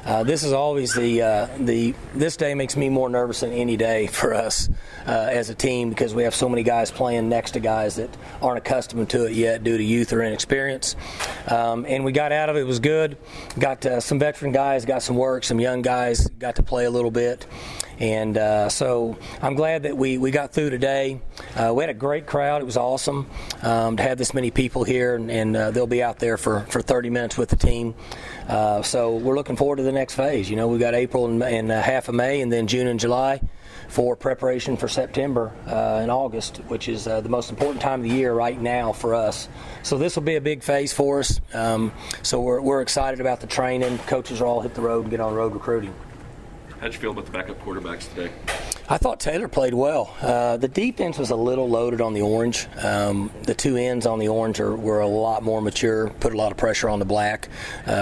This is always this day makes me more nervous than any day for us as a team, because we have so many guys playing next to guys that aren't accustomed to it yet due to youth or inexperience. And we got out of it. It was good. Got some veteran guys, got some work, some young guys got to play a little bit. And so I'm glad that we got through today. We had a great crowd. It was awesome to have this many people here, and they'll be out there for 30 minutes with the team. So we're looking forward to the next phase. You know, we've got April and half of May, and then June and July for preparation for September and August, which is the most important time of the year right now for us. So this will be a big phase for us. So we're excited about the training. Coaches are all hit the road and get on road recruiting. How'd you feel about the backup quarterbacks today? I thought Taylor played well. The defense was a little loaded on the orange. The two ends on the orange were a lot more mature, put a lot of pressure on the black.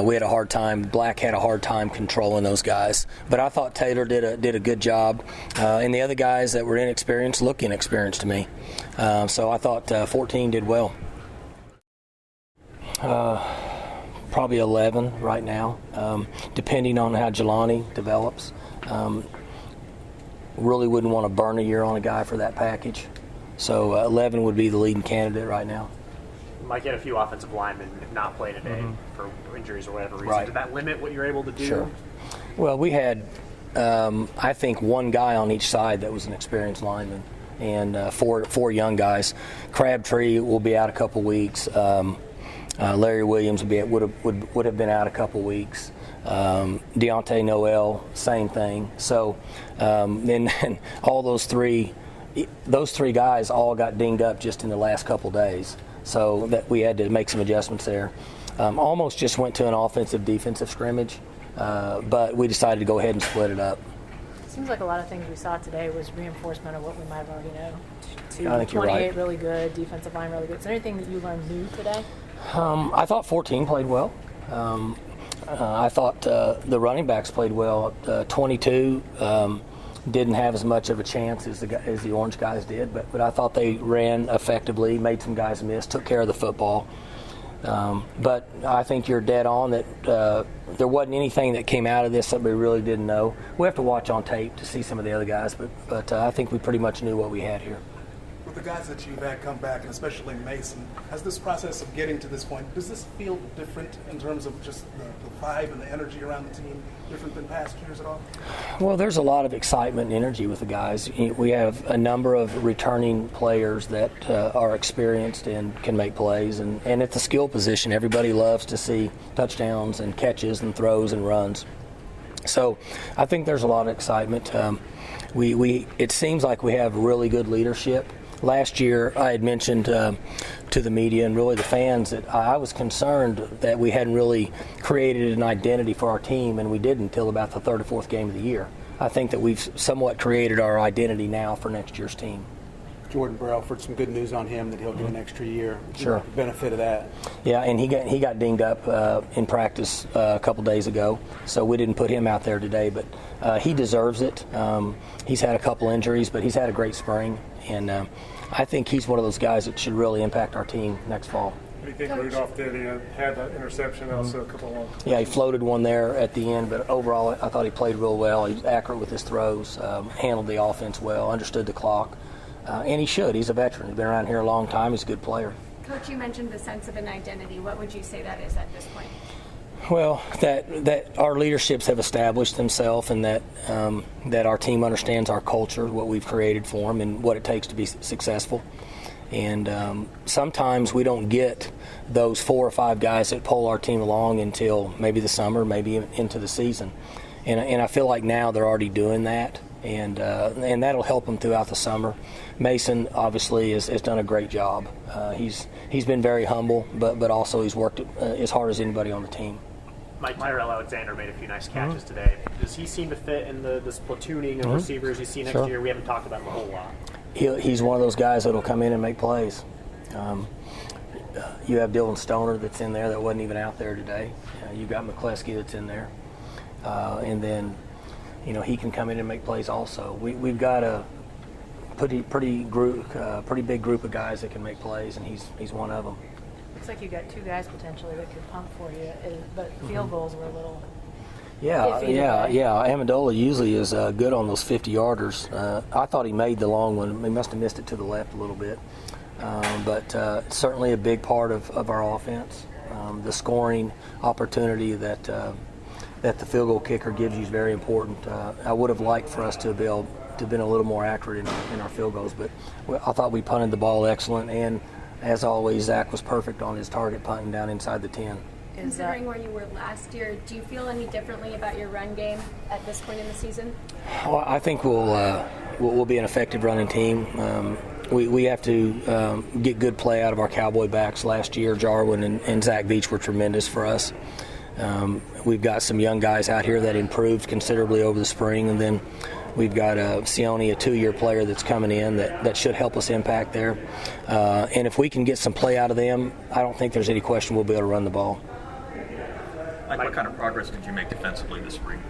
We had a hard time. Black had a hard time controlling those guys. But I thought Taylor did a good job. And the other guys that were inexperienced look inexperienced to me. So I thought 14 did well. Probably 11 right now, depending on how Jelani develops. Really wouldn't want to burn a year on a guy for that package. So 11 would be the leading candidate right now. Mike had a few offensive linemen not play today for injuries or whatever reason. Right. Did that limit what you're able to do? Sure. Well, we had, I think, one guy on each side that was an experienced lineman, and four young guys. Crabtree will be out a couple weeks. Larry Williams would have been out a couple weeks. Deontay Noel, same thing. So then all those three guys all got dinged up just in the last couple days. So that we had to make some adjustments there. Almost just went to an offensive-defensive scrimmage, but we decided to go ahead and split it up. Seems like a lot of things we saw today was reinforcement of what we might have already known. I think you're 28 right. Really good, defensive line really good. Is there anything that you learned new today? I thought 14 played well. I thought the running backs played well. 22 didn't have as much of a chance as the orange guys did, but I thought they ran effectively, made some guys miss, took care of the football. But I think you're dead on that there wasn't anything that came out of this that we really didn't know. We have to watch on tape to see some of the other guys, but I think we pretty much knew what we had here. With the guys that you've had come back, and especially Mason, has this process of getting to this point, does this feel different in terms of just the vibe and the energy around the team, different than past years at all? Well, there's a lot of excitement and energy with the guys. We have a number of returning players that are experienced and can make plays, and at the skill position, everybody loves to see touchdowns and catches and throws and runs. So I think there's a lot of excitement. It seems like we have really good leadership. Last year, I had mentioned to the media and really the fans that I was concerned that we hadn't really created an identity for our team, and we didn't until about the third or fourth game of the year. I think that we've somewhat created our identity now for next year's team. Jordan Brailford, some good news on him that he'll get an extra year. Sure. The benefit of that. Yeah, and he got dinged up in practice a couple days ago, so we didn't put him out there today, but he deserves it. He's had a couple injuries, but he's had a great spring, and I think he's one of those guys that should really impact our team next fall. What do you think Rudolph did? He had that interception, also a couple of long. Yeah, he floated one there at the end, but overall I thought he played real well. He was accurate with his throws, handled the offense well, understood the clock, and he should. He's a veteran. He's been around here a long time. He's a good player. Coach, you mentioned the sense of an identity. What would you say that is at this point? Well, that our leaderships have established themselves, and that our team understands our culture, what we've created for them, and what it takes to be successful. And sometimes we don't get those 4 or 5 guys that pull our team along until maybe the summer, maybe into the season. And I feel like now they're already doing that, and that'll help them throughout the summer. Mason obviously has done a great job. He's been very humble, but also he's worked as hard as anybody on the team. Mike Tyrell Alexander made a few nice catches today. Does he seem to fit in this platooning of receivers you see next year? We haven't talked about him a whole lot. He's one of those guys that'll come in and make plays. You have Dylan Stoner that's in there that wasn't even out there today. You got McCleskey that's in there, and then he can come in and make plays also. We've got a pretty big group of guys that can make plays, and he's one of them. Looks like you got 2 guys potentially that could pump for you, but field goals were a little. Yeah, If either yeah, way. yeah. Amendola usually is good on those 50-yarders. I thought he made the long one. He must have missed it to the left a little bit. But certainly a big part of our offense. The scoring opportunity that the field goal kicker gives you is very important. I would have liked for us to be able to have been a little more accurate in our field goals, but I thought we punted the ball excellent, and as always, Zach was perfect on his target punting down inside the 10. Considering where you were last year, do you feel any differently about your run game at this point in the season? Well, I think we'll be an effective running team. We have to get good play out of our Cowboy backs. Last year, Jarwin and Zach Veach were tremendous for us. We've got some young guys out here that improved considerably over the spring, and then we've got Sione, a 2-year player that's coming in that should help us impact there. And if we can get some play out of them, I don't think there's any question we'll be able to run the ball. Like, what kind of progress did you make defensively this spring?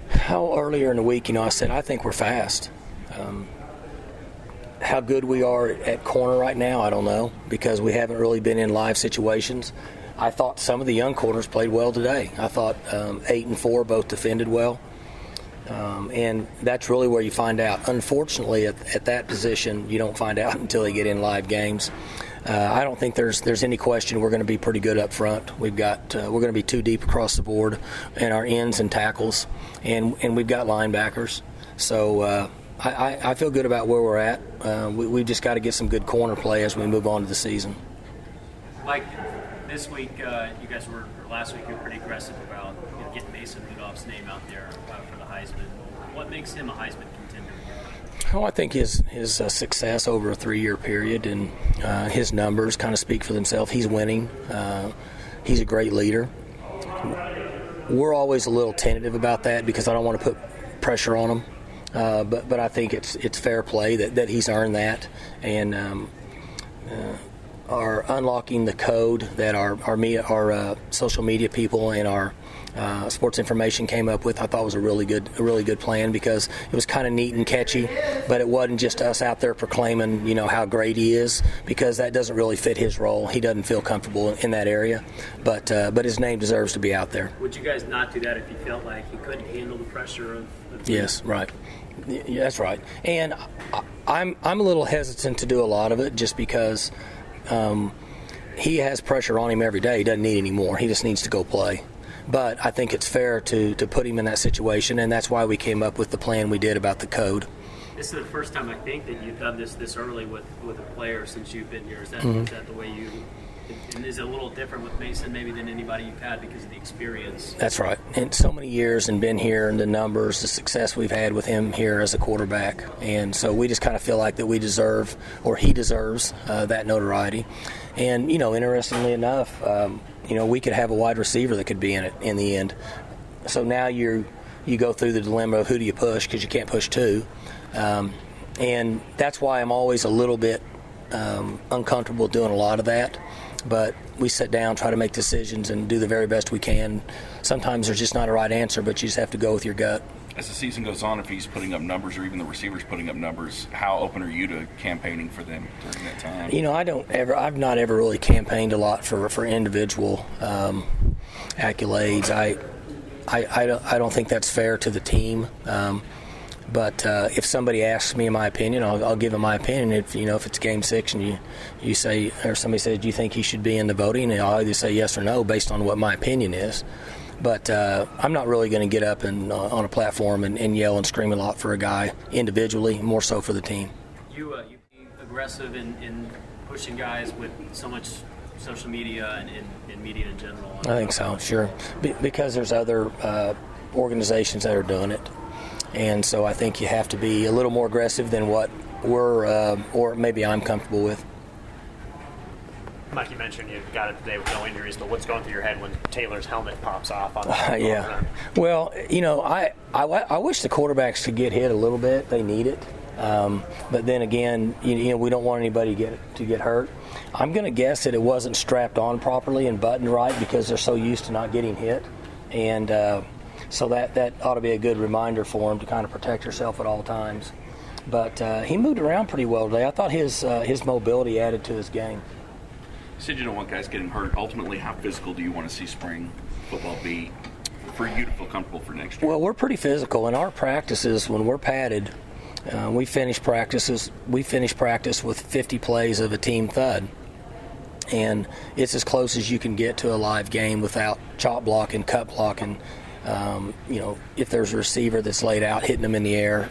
How earlier in the week, I said I think we're fast. How good we are at corner right now, I don't know, because we haven't really been in live situations. I thought some of the young corners played well today. I thought 8 and 4 both defended well. And that's really where you find out. Unfortunately, at that position, you don't find out until they get in live games. I don't think there's any question we're going to be pretty good up front. We're going to be too deep across the board in our ends and tackles, and we've got linebackers. So I feel good about where we're at. We've just got to get some good corner play as we move on to the season. Mike, this week last week you were pretty aggressive about getting Mason Rudolph's name out there for the Heisman. What makes him a Heisman contender? Oh, I think his success over a 3-year period and his numbers kind of speak for themselves. He's winning. He's a great leader. We're always a little tentative about that because I don't want to put pressure on him. But I think it's fair play that he's earned that, and are unlocking the code that our social media people and our sports information came up with. I thought was a really good plan because it was kind of neat and catchy, but it wasn't just us out there proclaiming how great he is, because that doesn't really fit his role. He doesn't feel comfortable in that area, but his name deserves to be out there. Would you guys not do that if you felt like you couldn't handle the pressure of Yes, right. Yeah, that's right. And I'm a little hesitant to do a lot of it just because he has pressure on him every day. He doesn't need any more. He just needs to go play. But I think it's fair to put him in that situation, and that's why we came up with the plan we did about the code. This is the first time I think that you've done this early with a player since you've been here. Is that the way you? And is it a little different with Mason maybe than anybody you've had because of the experience? That's right. And so many years and been here, and the numbers, the success we've had with him here as a quarterback. And so we just kind of feel like that we deserve, or he deserves, that notoriety. And, interestingly enough, we could have a wide receiver that could be in it in the end. So now you go through the dilemma of who do you push, because you can't push two. And that's why I'm always a little bit uncomfortable doing a lot of that. But we sit down, try to make decisions, and do the very best we can. Sometimes there's just not a right answer, but you just have to go with your gut. As the season goes on, if he's putting up numbers, or even the receivers putting up numbers, how open are you to campaigning for them during that time? I've not ever really campaigned a lot for individual accolades. I don't think that's fair to the team. But if somebody asks me my opinion, I'll give them my opinion. If it's Game 6 and you say, or somebody says, do you think he should be in the voting? And I'll either say yes or no based on what my opinion is. But I'm not really going to get up and on a platform and yell and scream a lot for a guy individually, more so for the team. You be aggressive in pushing guys with so much social media and media in general. I think so, sure. Because there's other organizations that are doing it. And so I think you have to be a little more aggressive than what we're, or maybe I'm comfortable with. Mike, you mentioned you got it today with no injuries, but what's going through your head when Taylor's helmet pops off on the Yeah. Well, I wish the quarterbacks could get hit a little bit. They need it. But then again, we don't want anybody to get hurt. I'm going to guess that it wasn't strapped on properly and buttoned right because they're so used to not getting hit. And so that ought to be a good reminder for him to kind of protect yourself at all times. But he moved around pretty well today. I thought his mobility added to his game. You said you don't want guys getting hurt. Ultimately, how physical do you want to see spring football be for you to feel comfortable for next year? Well, we're pretty physical. In our practices, when we're padded, we finish practice with 50 plays of a team thud. And it's as close as you can get to a live game without chop blocking, cut blocking. If there's a receiver that's laid out, hitting them in the air.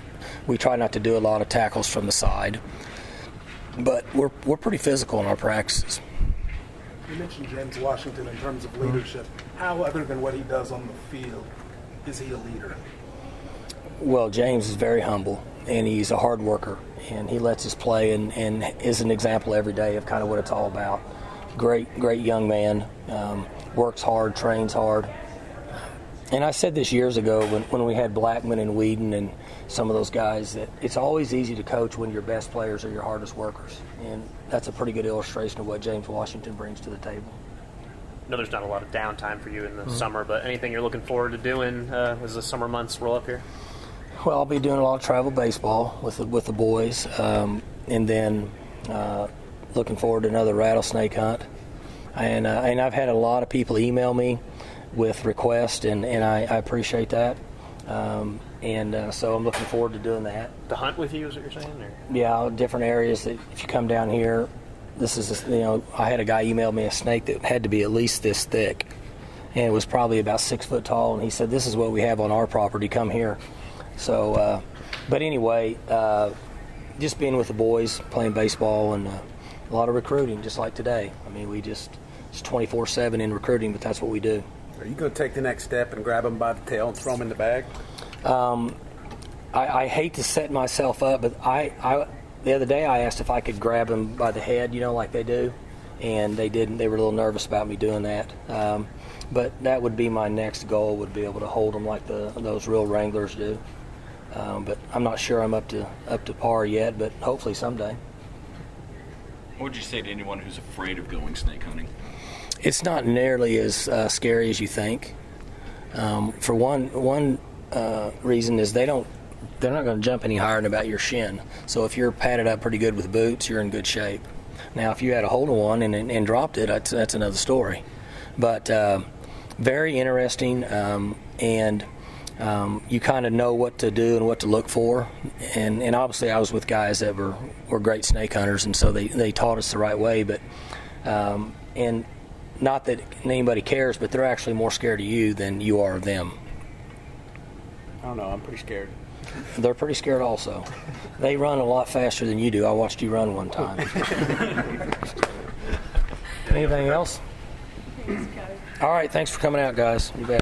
We try not to do a lot of tackles from the side. But we're pretty physical in our practices. You mentioned James Washington in terms of leadership. How, other than what he does on the field, is he a leader? Well, James is very humble, and he's a hard worker, and he lets us play and is an example every day of kind of what it's all about. Great young man, works hard, trains hard. And I said this years ago when we had Blackman and Whedon and some of those guys that it's always easy to coach when your best players are your hardest workers. And that's a pretty good illustration of what James Washington brings to the table. I know there's not a lot of downtime for you in the summer, but anything you're looking forward to doing as the summer months roll up here? Well, I'll be doing a lot of travel baseball with the boys, and then looking forward to another rattlesnake hunt. And I've had a lot of people email me with requests, and I appreciate that. So I'm looking forward to doing that. To hunt with you is what you're saying? Or? Yeah, different areas that if you come down here, I had a guy email me a snake that had to be at least this thick, and it was probably about 6 foot tall, and he said, "This is what we have on our property, come here." So, but anyway, just being with the boys, playing baseball, and a lot of recruiting, just like today. I mean, it's 24/7 in recruiting, but that's what we do. Are you going to take the next step and grab him by the tail and throw him in the bag? I hate to set myself up, but the other day I asked if I could grab him by the head, like they do, and they didn't. They were a little nervous about me doing that. But that would be my next goal, would be able to hold them like those real wranglers do. But I'm not sure I'm up to par yet, but hopefully someday. What would you say to anyone who's afraid of going snake hunting? It's not nearly as scary as you think. For one reason is they're not going to jump any higher than about your shin. So if you're padded up pretty good with boots, you're in good shape. Now, if you had a hold of one and dropped it, that's another story. But very interesting, and you kind of know what to do and what to look for. And obviously I was with guys that were great snake hunters, and so they taught us the right way. But and not that anybody cares, but they're actually more scared of you than you are of them. I don't know. I'm pretty scared. They're pretty scared also. They run a lot faster than you do. I watched you run one time. Anything else? All right. Thanks for coming out, guys. You bet.